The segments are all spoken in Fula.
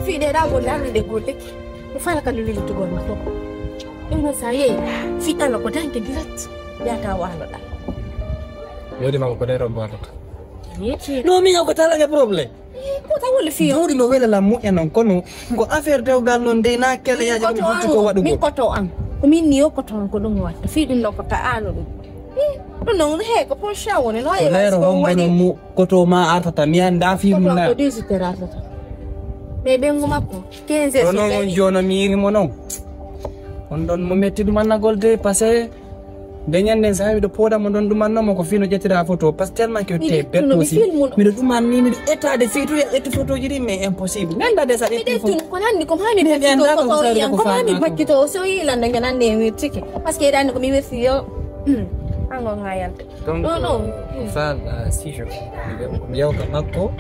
Fille d'abord là de côté. Il faut que nous le tuons maintenant. Et nous ça y est, fille à la côté direct. Ya ta wala da. Yo di ma ko dai rombo ato. No mi ko tala nga problem. Ko ta wala fi. Dawdi no wela la mu enon kono ko affaire dewgal non de na kele ya jam ko wadu mi ko to am. Ko min niyo ko to ko dum wat. Fi dum no ko ta anu. No he ko po shawo ne no ya. Lero hongo mu ko to ma artata mi anda fi mu na. Ko desiderata. Me bengo mako. 15 non on jona mi iri mo non. On don mo metti dum na golde passé Dengan saya do poda mo don duman no ko fino jettira photo parce tellement que te perto aussi mi do duman ni mi état de photo et photo jiri mais impossible nanda de ça des photo ko nandi ko hami be ko hami bakkito so yila ndanga nande mi tike parce que dan ko mi wesi yo ango ngayante non ça si je yo kamako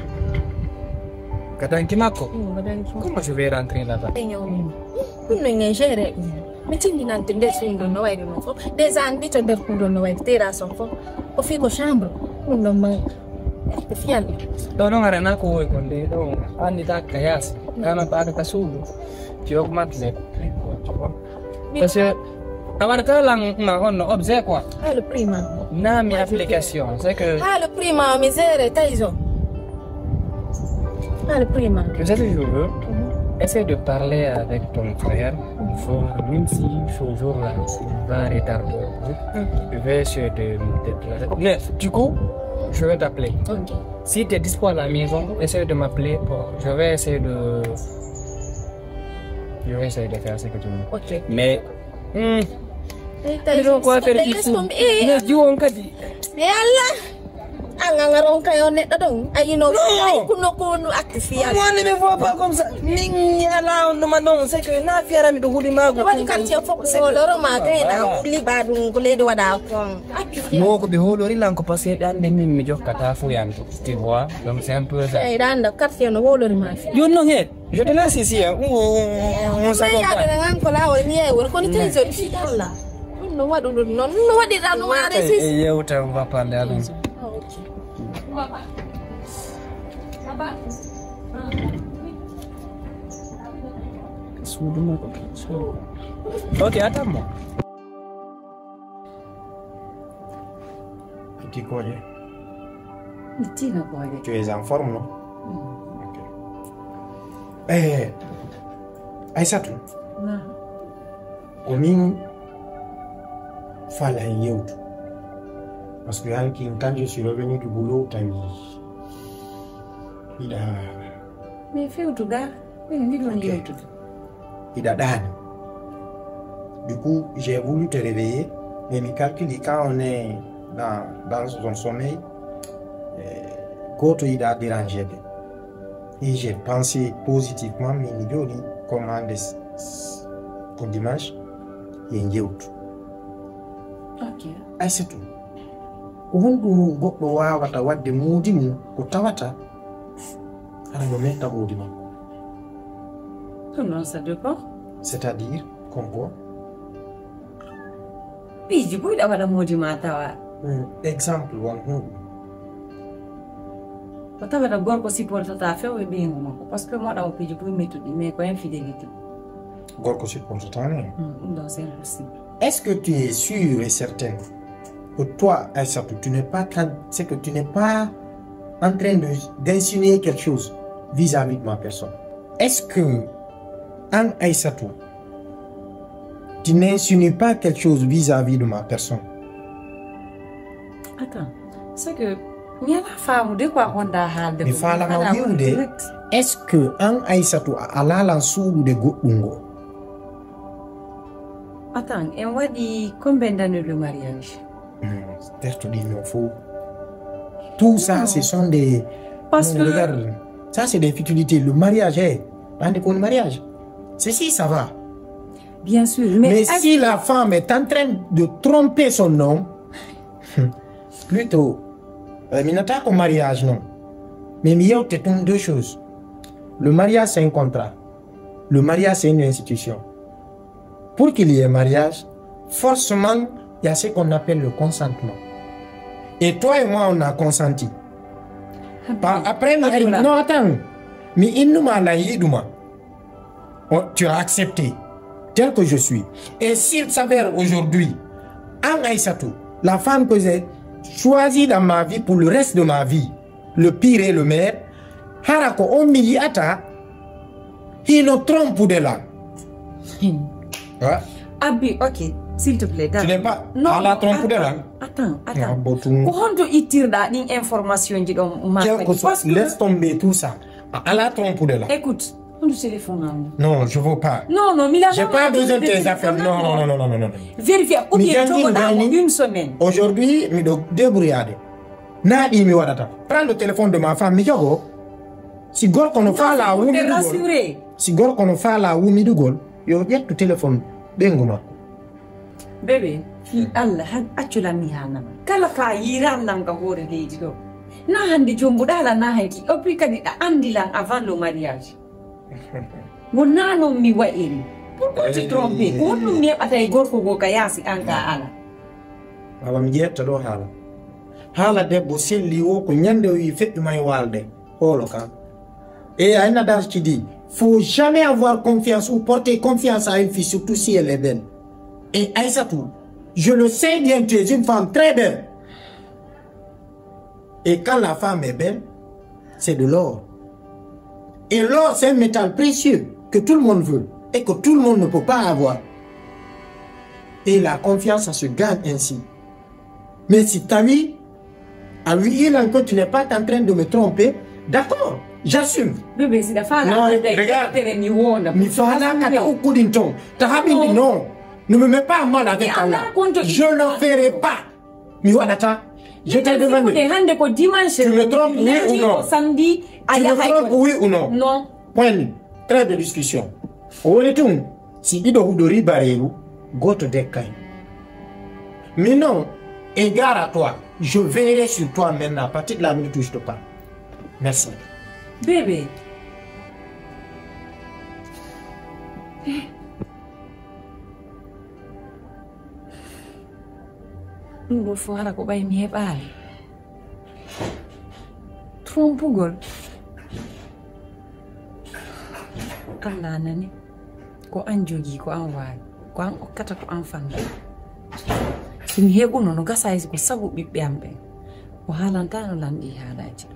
kadanki mako comment je vais rentrer là-bas non ngere meeting ni nante ndeso ndo no wayi mo fo des années to der ko no wayi tera son fo o fi ko chambre no ma e fian do no arena ko e konde do andi ta kayas kana ta ka sulu jok matle parce que amarta lang ma honno objet quoi le prima na mi application c'est que le prima misère taizo le prima que ça je veux essaie de parler avec ton frère. Même si ce jour-là, il va retarder, je vais essayer de... Mais du coup, je vais t'appeler. Okay. Si tu es dispo à la maison, essaie de m'appeler. Je vais essayer de... Je vais essayer de faire ce que tu veux. Ok. Mais... Tu dois quoi faire ici? Mais Dieu, on t'a dit. Mais Allah! Angangarong kayo net dong. Ay no. Ay kuno aktifia. Moi ne me vois pas comme ça. Ninga là on demande c'est que na fiara mi do huli mago. Wadi kan ti fo ko loro ma kay na li badum ko le do wada ko. No ko be holori lan ko passé dan de mi jox kata fu yam tu vois. Donc c'est un peu ça. Ay dan da quartier no holori ma fi. Yo no het. Je te laisse ici hein. On s'accompagne. Ya da ngan ko la wori mi e wor ko ni tay zo fi dalla. No wadu no wadi dan no wadi sis. Et yo on va parler alors. Ok, attends-moi. Petit collier. Petit collier. Tu es en forme, non? Ok. Aïssatou. Non. Combien fallait y être? Parce que quand je suis revenu du boulot, il a... Mais fais tout gars. Il a donné. Du coup, j'ai voulu te réveiller, mais mes calculs, quand on est dans son sommeil, quand il a dérangé. Et j'ai pensé positivement, mais il dit comment pour dimanche, il y a un autre. Ok. Ah, c'est tout. Uhundu goɗɗo wawata wadde muudi mum ko tawata hara no metta muudi makko. Comment ça dépend? C'est-à-dire comme quoi? Piji ɓuyɗa waɗa muudi ma tawa. Exemple won hunde. Ko tawata gorko supportata fewɓe ɓiygu makko par ce que moɗa o piji ɓuy mettuɗi mais ko infidélité. Gorko supportata ni? Ɗum ɗo c'est impossible. Est-ce que tu es sûr et certain que toi, Aïssatou, c'est que tu n'es pas en train d'insinuer quelque chose vis-à-vis de ma personne? Est-ce que, en Aïssatou, tu n'insinues pas quelque chose vis-à-vis de ma personne? Attends, c'est que il y a la femme de quoi on a hal de. Est-ce que en Aïssatou a la sourd de Goungo? Attends, et on dit combien d'années le mariage? Peut-être qu'il me faut. Tout ça, ce sont des. Parce que. Regarde, ça, c'est des futilités. Le mariage est. Le mariage. Ceci, ça va. Bien sûr. Mais si la femme est en train de tromper son homme, plutôt, il n'y a pas qu'au mariage, non. Mais il y a deux choses. Le mariage, c'est un contrat. Le mariage, c'est une institution. Pour qu'il y ait un mariage, forcément, il y a ce qu'on appelle le consentement. Et toi et moi, on a consenti. Après, non, attends. Mais il nous m'a tu as accepté tel que je suis. Et s'il s'avère aujourd'hui, en Aïssatou, la femme que j'ai choisie dans ma vie pour le reste de ma vie, le pire et le meilleur, Harako Omi Ata, il nous trompe de là. Ouais. Abi, ok, s'il te plaît. Tu n'es pas à la trompe de là. Attends. Quand tu tires d'informations, laisse tomber tout ça. À la trompe de là. Écoute, on le téléphone. Non, je ne veux pas. Non, mais là, j'ai pas besoin de tes affaires. Non. Vérifiez, ou bien une semaine. Aujourd'hui, je me débrouille. Prends le téléphone de ma femme, si Gol qu'on fait là où si Gol qu'on fait là où mi dugol, yo jet le téléphone benguma. Bébé, Allah acula mi hanama. Kala ka yiram nam ga hore leji do. Na handi jombu dala na hanki opri kadi da andila avant le mariage. Wonna no mi wa iri. Pourquoi tu trompes? Wonno mi atay gorko go kayasi anka ala. Awa mi jetta do hala. Hala debbo selli wo ko nyande wi feddu may walde. Holo kan. Et un adage qui dit, faut jamais avoir confiance ou porter confiance à une fille, surtout si elle est belle. Et Aïssatou, je le sais bien, tu es une femme très belle. Et quand la femme est belle, c'est de l'or. Et l'or, c'est un métal précieux que tout le monde veut et que tout le monde ne peut pas avoir. Et la confiance, ça se gagne ainsi. Mais si tu as vu, à lui, encore, tu n'es pas en train de me tromper, d'accord. J'assume. Bébé, c'est la femme. Non, regarde. Non. Ne me mets pas mal avec Allah. Je ne ferai pas. Je t'ai demandé. Tu me trompes, oui ou non? Tu me trompes, oui ou non? Non. Point. Très de discussion. Si il doit vous barrer, go to the kind. Mais non, égard à toi, je verrai sur toi maintenant à partir de la minute où je te parle. Merci. Bébé. Ngol fo hala ko bay mi heɓaali trompugol Allah nani ko an jogi ko an waawi ko an okkata to an fammi so mi heɓuno no gasaysi ko sabu ɓiɓɓe am ɓen o haalantano lanɗi haalaji ɗo.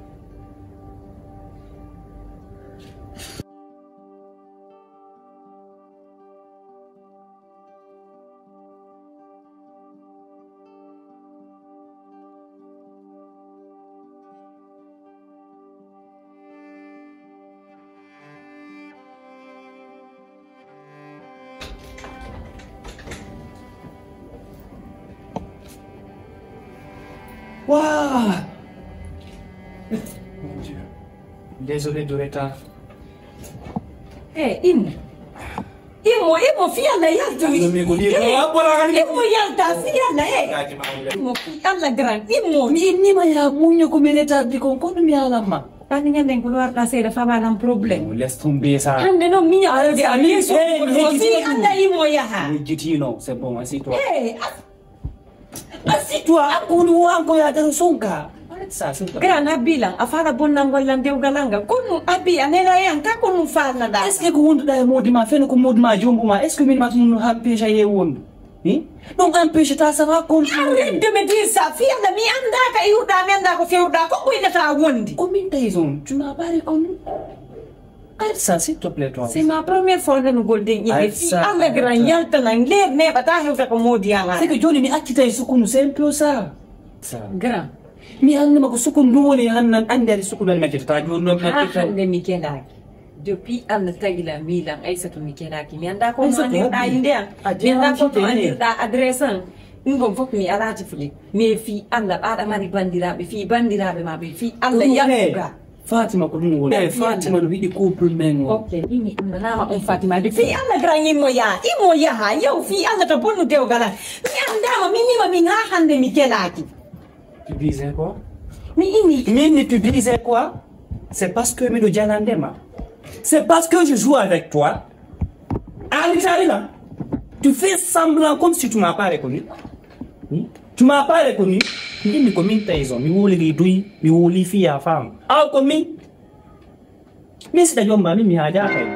Waouh! Mon Dieu. Désolé de retard. Eh, Imo, fiala yalta. Imo yalta, fiala, Imo, fiala gran. Imo, Ni ma ya munyo ko meleta di kon kono mi ala ma. Pani nga den couloir passé dafa am problème. Laisse tomber ça. Ande no mi ala di ami so. Si anda Imo yaha. Gitino, c'est bon, assieds-toi. Eh, assieds-toi, akunu wango ya sonka. Arrête ça, s'il te plaît. Gran abila, afara bonnangol lande ugalanga. Kunu abi anela yanka kunu fana da. Est-ce que ko wondu da modi ma feno ko modi ma jombu ma? Est-ce que min ma tunu hampesha ye wondu? Donc empêche ta ça va continuer. Arrête de me dire ça, fille de mi anda ka yuda mi anda ko fiuda ko ko ina ta wondi. Combien t'as tu m'as parlé comme arrête ça, s'il te plaît, toi. C'est ma première fois que nous golden il fi alla gran yalta nan ler ne bata he ko modi anga. C'est que Johnny mi akita isukunu c'est un peu ça. Ça. Grand. Mi anna ma ko sukun do woni hannan ande sukun al makita ta jorno makita. Ne mi kenda. Depuis Allah tagila milan Aïssatou mi kenda ki mi anda ko mani da inde mi anda ko mani da adresan ngom fop mi alati fuli mi fi Allah ada mari bandirabe fi bandirabe ma be fi Allah yafuga. Fatima ko dum wala Fatima do widi couple men wo. Okay, ini nama Fatima de fi Allah gran imo ya ha yo fi Allah to bonu de ogala. Mi anda ma mi nga hande mi kelaki. Tu disais quoi? Mi tu disais quoi? C'est parce que mi do janandema. C'est parce que je joue avec toi. Allez là. Tu fais semblant comme si tu m'as pas reconnu. Tu m'as pas reconnu. Mi komi taison, mi woli ridui, mi woli fi ya femme. Ah komi. Mi c'est d'ailleurs mami mi haja kai.